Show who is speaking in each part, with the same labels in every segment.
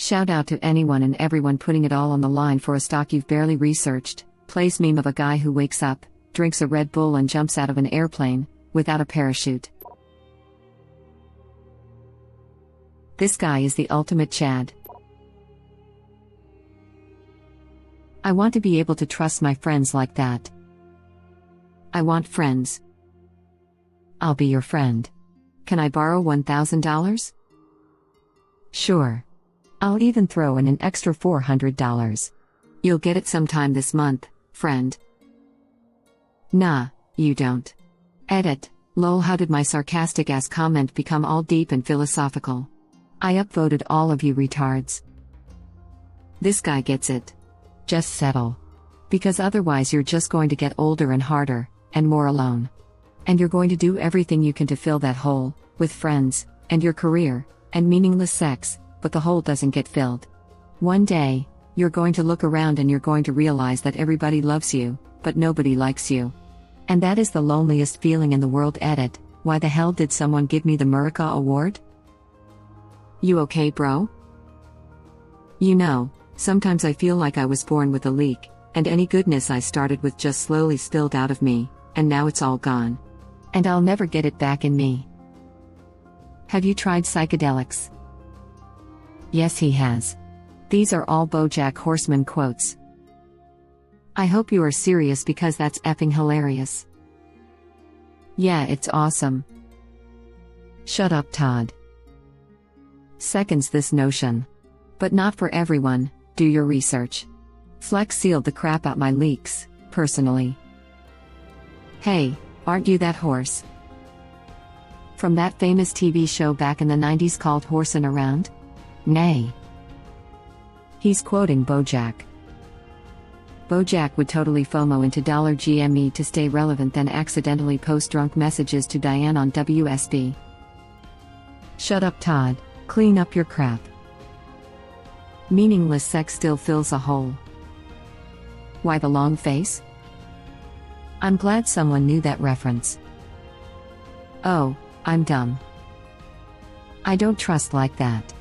Speaker 1: Shout out to anyone and everyone putting it all on the line for a stock you've barely researched. Plays meme of a guy who wakes up, drinks a Red Bull and jumps out of an airplane, without a parachute. This guy is the ultimate Chad. I want to be able to trust my friends like that. I want friends. I'll be your friend. Can I borrow $1,000? Sure. I'll even throw in an extra $400. You'll get it sometime this month, friend. Nah, you don't. Edit, lol, how did my sarcastic ass comment become all deep and philosophical? I upvoted all of you retards. This guy gets it. Just settle. Because otherwise you're just going to get older and harder, and more alone. And you're going to do everything you can to fill that hole, with friends, and your career, and meaningless sex, but the hole doesn't get filled. One day, you're going to look around and you're going to realize that everybody loves you, but nobody likes you. And that is the loneliest feeling in the world. Edit, why the hell did someone give me the Murica Award? You okay, bro? You know, sometimes I feel like I was born with a leak, and any goodness I started with just slowly spilled out of me, and now it's all gone. And I'll never get it back in me. Have you tried psychedelics? Yes, he has. These are all BoJack Horseman quotes. I hope you are serious because that's effing hilarious. Yeah, it's awesome. Shut up, Todd. Seconds this notion. But not for everyone, do your research. Flex sealed the crap out my leaks, personally. Hey, aren't you that horse? From that famous TV show back in the 90s called Horsin' Around? Nay. He's quoting BoJack. BoJack would totally FOMO into $GME to stay relevant, then accidentally post drunk messages to Diane on WSB. Shut up, Todd. Clean up your crap. Meaningless sex still fills a hole. Why the long face? I'm glad someone knew that reference. Oh, I'm dumb. I don't trust like that.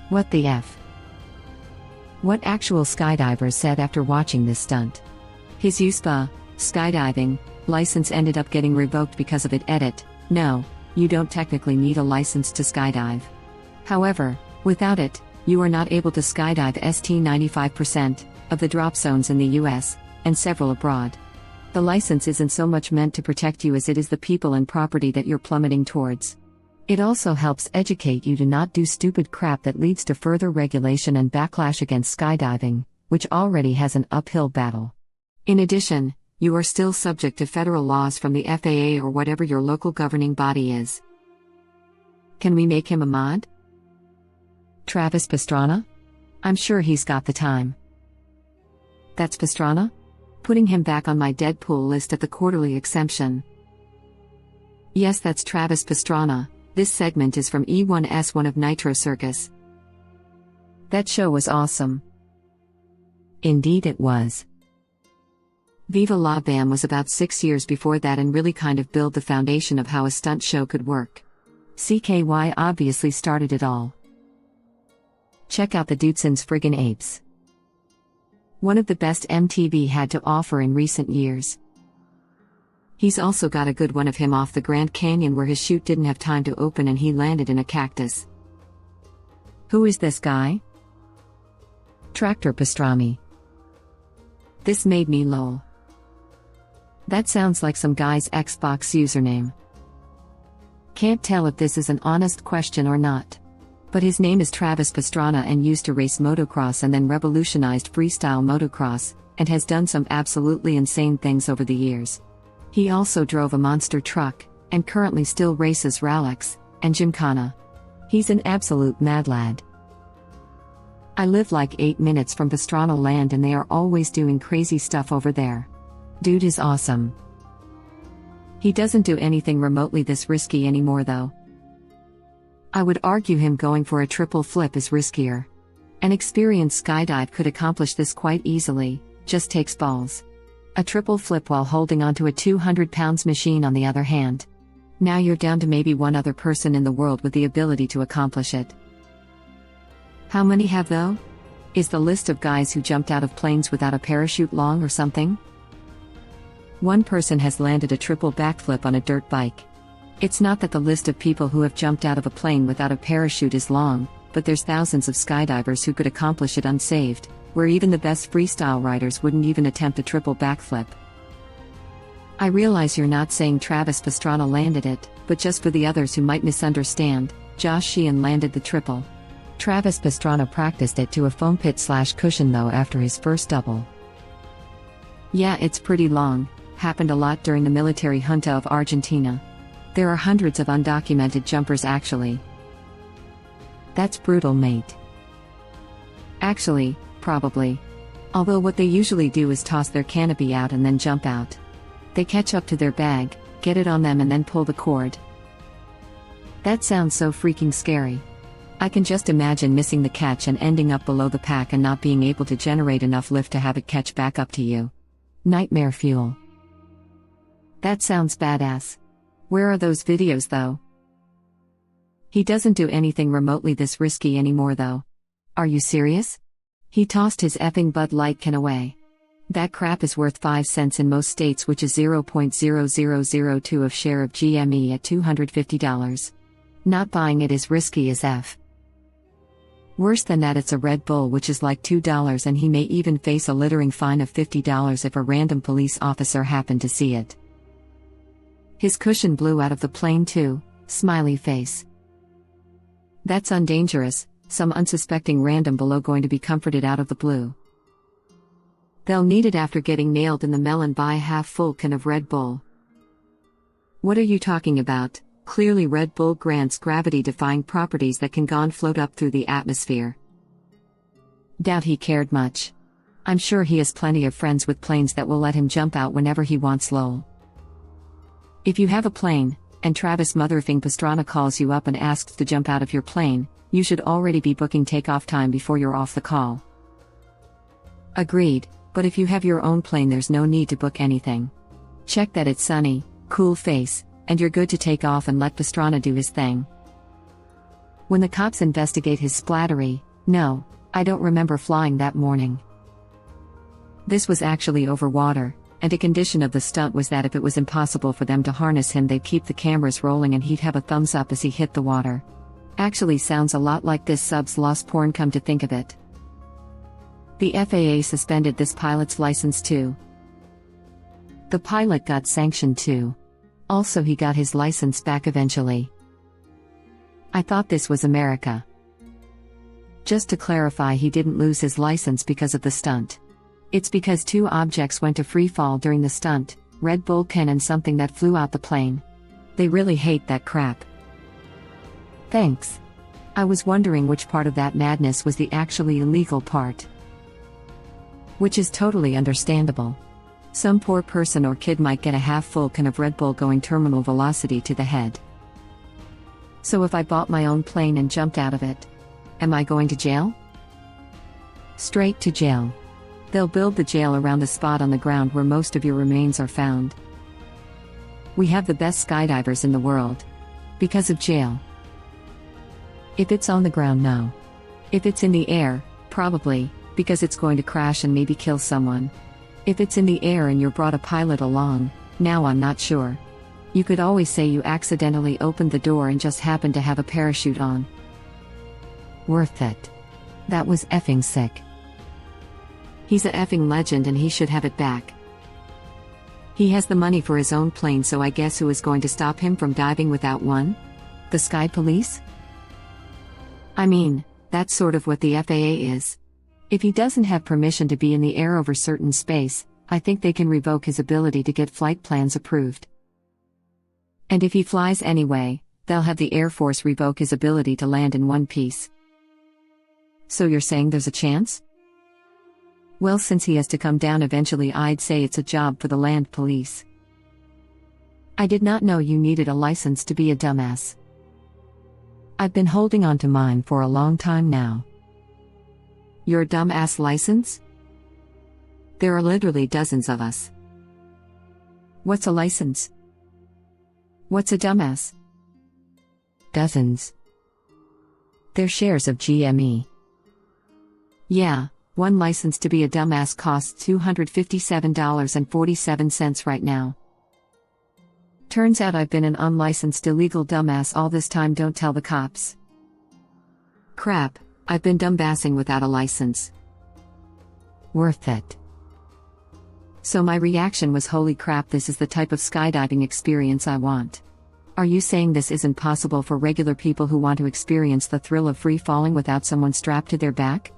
Speaker 1: What the F? What actual skydiver said after watching this stunt? His USPA, skydiving, license ended up getting revoked because of it. Edit, no, you don't technically need a license to skydive. However, without it, you are not able to skydive 95% of the drop zones in the US, and several abroad. The license isn't so much meant to protect you as it is the people and property that you're plummeting towards. It also helps educate you to not do stupid crap that leads to further regulation and backlash against skydiving, which already has an uphill battle. In addition, you are still subject to federal laws from the FAA or whatever your local governing body is. Can we make him a mod? Travis Pastrana? I'm sure he's got the time. That's Pastrana? Putting him back on my Deadpool list at the quarterly exemption. Yes, that's Travis Pastrana. This segment is from E1S1 of Nitro Circus. That show was awesome. Indeed it was. Viva La Bam was about 6 years before that and really kind of built the foundation of how a stunt show could work. CKY obviously started it all. Check out the Dudeson's Friggin' Apes. One of the best MTV had to offer in recent years. He's also got a good one of him off the Grand Canyon where his chute didn't have time to open and he landed in a cactus. Who is this guy? Tractor Pastrami. This made me lol. That sounds like some guy's Xbox username. Can't tell if this is an honest question or not. But his name is Travis Pastrana and used to race motocross and then revolutionized freestyle motocross, and has done some absolutely insane things over the years. He also drove a monster truck, and currently still races Rallyx and Gymkhana. He's an absolute mad lad. I live like 8 minutes from Pastrana land and they are always doing crazy stuff over there. Dude is awesome. He doesn't do anything remotely this risky anymore though. I would argue him going for a triple flip is riskier. An experienced skydive could accomplish this quite easily, just takes balls. A triple flip while holding onto a 200 pounds machine on the other hand. Now you're down to maybe one other person in the world with the ability to accomplish it. How many have though? Is the list of guys who jumped out of planes without a parachute long or something? One person has landed a triple backflip on a dirt bike. It's not that the list of people who have jumped out of a plane without a parachute is long, but there's thousands of skydivers who could accomplish it unsaved, where even the best freestyle riders wouldn't even attempt a triple backflip. I realize you're not saying Travis Pastrana landed it, but just for the others who might misunderstand, Josh Sheehan landed the triple. Travis Pastrana practiced it to a foam pit/cushion though after his first double. Yeah, it's pretty long, happened a lot during the military junta of Argentina. There are hundreds of undocumented jumpers actually. That's brutal, mate. Actually, probably. Although what they usually do is toss their canopy out and then jump out. They catch up to their bag, get it on them and then pull the cord. That sounds so freaking scary. I can just imagine missing the catch and ending up below the pack and not being able to generate enough lift to have it catch back up to you. Nightmare fuel. That sounds badass. Where are those videos though? He doesn't do anything remotely this risky anymore though. Are you serious? He tossed his effing Bud Light can away. That crap is worth 5 cents in most states, which is 0.0002 of share of GME at $250. Not buying it is risky as F. Worse than that, it's a Red Bull, which is like $2, and he may even face a littering fine of $50 if a random police officer happened to see it. His cushion blew out of the plane too, smiley face. That's undangerous, some unsuspecting random below going to be comforted out of the blue. They'll need it after getting nailed in the melon by a half-full can of Red Bull. What are you talking about? Clearly Red Bull grants gravity-defying properties that can go float up through the atmosphere. Doubt he cared much. I'm sure he has plenty of friends with planes that will let him jump out whenever he wants lol. If you have a plane, and Travis Motherfing Pastrana calls you up and asks to jump out of your plane, you should already be booking takeoff time before you're off the call. Agreed, but if you have your own plane there's no need to book anything. Check that it's sunny, cool face, and you're good to take off and let Pastrana do his thing. When the cops investigate his splattery, no, I don't remember flying that morning. This was actually over water, and a condition of the stunt was that if it was impossible for them to harness him they'd keep the cameras rolling and he'd have a thumbs up as he hit the water. Actually sounds a lot like this sub's lost porn, come to think of it. The FAA suspended this pilot's license too. The pilot got sanctioned too. Also he got his license back eventually. I thought this was America. Just to clarify, he didn't lose his license because of the stunt. It's because 2 objects went to free fall during the stunt, Red Bull can and something that flew out the plane. They really hate that crap. Thanks. I was wondering which part of that madness was the actually illegal part. Which is totally understandable. Some poor person or kid might get a half-full can of Red Bull going terminal velocity to the head. So if I bought my own plane and jumped out of it, am I going to jail? Straight to jail. They'll build the jail around the spot on the ground where most of your remains are found. We have the best skydivers in the world. Because of jail. If it's on the ground, no. If it's in the air, probably, because it's going to crash and maybe kill someone. If it's in the air and you're brought a pilot along, now I'm not sure. You could always say you accidentally opened the door and just happened to have a parachute on. Worth it. That was effing sick. He's a effing legend and he should have it back. He has the money for his own plane, so I guess who is going to stop him from diving without one? The Sky Police? I mean, that's sort of what the FAA is. If he doesn't have permission to be in the air over certain space, I think they can revoke his ability to get flight plans approved. And if he flies anyway, they'll have the Air Force revoke his ability to land in one piece. So you're saying there's a chance? Well, since he has to come down eventually, I'd say it's a job for the land police. I did not know you needed a license to be a dumbass. I've been holding on to mine for a long time now. Your dumbass license? There are literally dozens of us. What's a license? What's a dumbass? Dozens. Their shares of GME. Yeah, one license to be a dumbass costs $257.47 right now. Turns out I've been an unlicensed illegal dumbass all this time. Don't tell the cops. Crap, I've been dumbassing without a license. Worth it. So my reaction was, holy crap, this is the type of skydiving experience I want. Are you saying this isn't possible for regular people who want to experience the thrill of free falling without someone strapped to their back?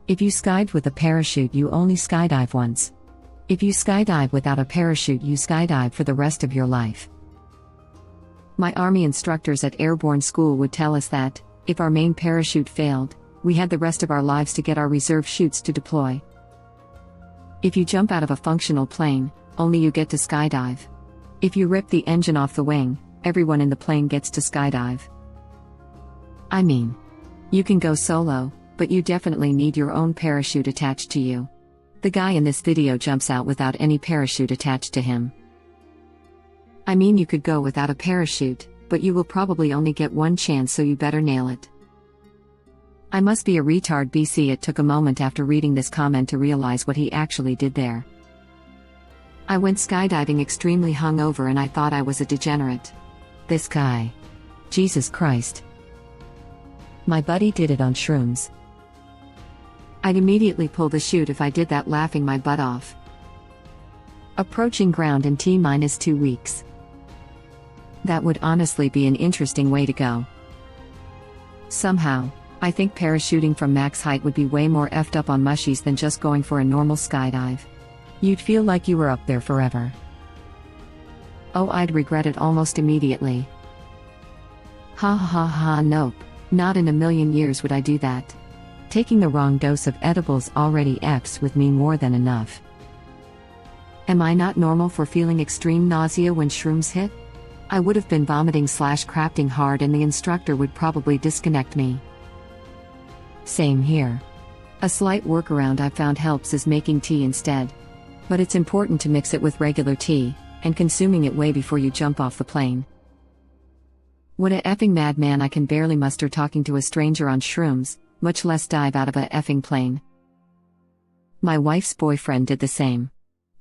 Speaker 1: If you skydived with a parachute, you only skydive once. If you skydive without a parachute, you skydive for the rest of your life. My Army instructors at airborne school would tell us that, if our main parachute failed, we had the rest of our lives to get our reserve chutes to deploy. If you jump out of a functional plane, only you get to skydive. If you rip the engine off the wing, everyone in the plane gets to skydive. I mean, you can go solo, but you definitely need your own parachute attached to you. The guy in this video jumps out without any parachute attached to him. I mean, you could go without a parachute, but you will probably only get one chance, so you better nail it. I must be a retard. BC. It took a moment after reading this comment to realize what he actually did there. I went skydiving extremely hungover and I thought I was a degenerate. This guy. Jesus Christ. My buddy did it on shrooms. I'd immediately pull the chute if I did that, laughing my butt off. Approaching ground in T-2 weeks. That would honestly be an interesting way to go. Somehow, I think parachuting from max height would be way more effed up on mushies than just going for a normal skydive. You'd feel like you were up there forever. Oh, I'd regret it almost immediately. Ha ha ha, nope. Not in a million years would I do that. Taking the wrong dose of edibles already F's with me more than enough. Am I not normal for feeling extreme nausea when shrooms hit? I would have been vomiting/crapting hard and the instructor would probably disconnect me. Same here. A slight workaround I found helps is making tea instead. But it's important to mix it with regular tea, and consuming it way before you jump off the plane. What a effing madman. I can barely muster talking to a stranger on shrooms, much less dive out of a effing plane. My wife's boyfriend did the same.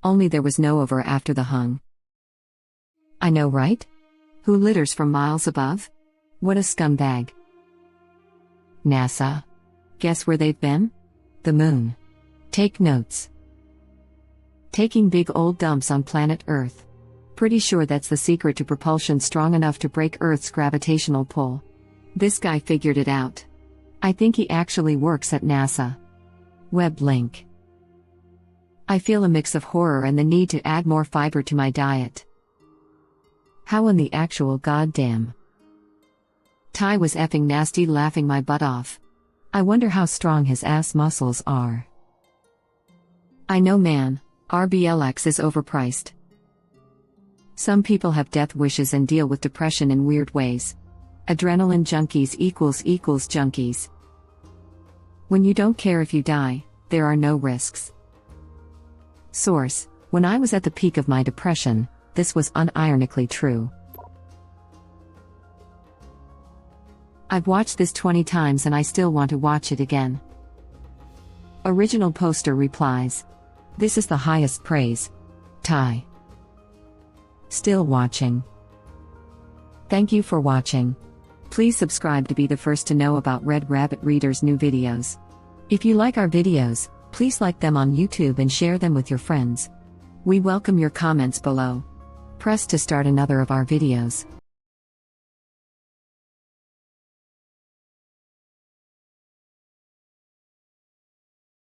Speaker 1: Only there was no over after the hung. I know, right? Who litters from miles above? What a scumbag. NASA. Guess where they've been? The moon. Take notes. Taking big old dumps on planet Earth. Pretty sure that's the secret to propulsion strong enough to break Earth's gravitational pull. This guy figured it out. I think he actually works at NASA. Web link. I feel a mix of horror and the need to add more fiber to my diet. How in the actual goddamn? Ty was effing nasty, laughing my butt off. I wonder how strong his ass muscles are. I know, man, RBLX is overpriced. Some people have death wishes and deal with depression in weird ways. Adrenaline junkies equals junkies. When you don't care if you die, there are no risks. Source: when I was at the peak of my depression, this was unironically true. I've watched this 20 times and I still want to watch it again. Original poster replies. This is the highest praise. Ty. Still watching. Thank you for watching. Please subscribe to be the first to know about Red Rabbit Reader's new videos. If you like our videos, please like them on YouTube and share them with your friends. We welcome your comments below. Press to start another of our videos.